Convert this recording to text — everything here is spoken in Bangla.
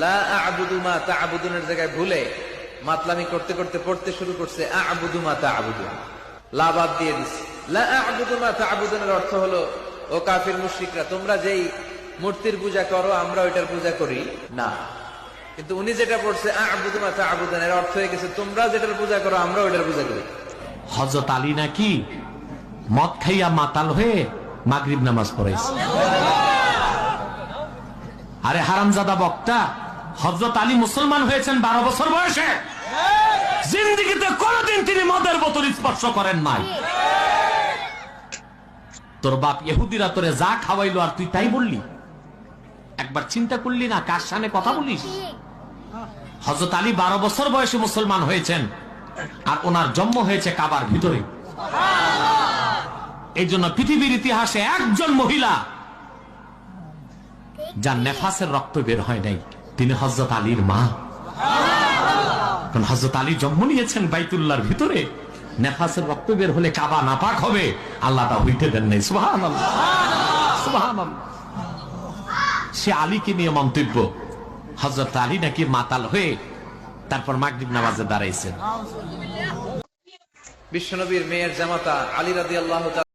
লা আ'বুদু মা তা'বুদুনের জায়গায় ভুলে মাতলামি করতে করতে পড়তে শুরু করছে আ'বুদু মা তা'বুদুন, লা বাদ দিয়ে দিছে। লা আ'বুদু মা তা'বুদুনের অর্থ হলো, ও কাফির মুশরিকরা, তোমরা যেই মূর্তির পূজা করো আমরা ওইটার পূজা করি না। কিন্তু উনি যেটা পড়ছে আ'বুদু মা তা'বুদুন, এর অর্থ হয়ে গেছে তোমরা যেটার পূজা করো আমরা ওইটার পূজা করি। হযরত আলী নাকি মদ খাইয়া মাতাল হয়ে মাগরিব নামাজ পড়াইছে। আরে হারামজাদা বক্তা, হযরত আলী মুসলমান হয়েছেন 12 বছর বয়সে। জিন্দেগিতে কোনদিন তিনি মদের বোতল স্পর্শ করেন নাই। তোর বাপ ইহুদিরা তোরে যা খাওয়াইলো আর তুই তাই বললি? একবার চিন্তা করলি না কার সামনে কথা বলিস? হযরত আলী 12 বছর বয়সে মুসলমান হয়েছেন, আর ওনার জন্ম হয়েছে কাবার ভিতরে। এই জন্য পৃথিবীর ইতিহাসে একজন মহিলা যার নেফাসের রক্ত বের হয় নাই, তিনি হযরত আলীর মা। কারণ হযরত আলী জন্ম নিয়েছেন বাইতুল্লাহর ভিতরে, নেফাসের রক্ত বের হলে কাবা নাপাক হবে, আল্লাহ তা হইতে দেন নাই। সুবহানাল্লাহ, সুবহানাল্লাহ। সে আলীকে নিয়ে মন্তব্য, হযরত আলী নাকি মাতাল হয়ে তারপর মাগরিব নামাজে দাঁড়াইছেন। বিশ্বনবীর মেয়ের জামাতা আলী রাদিয়াল্লাহু তাআলা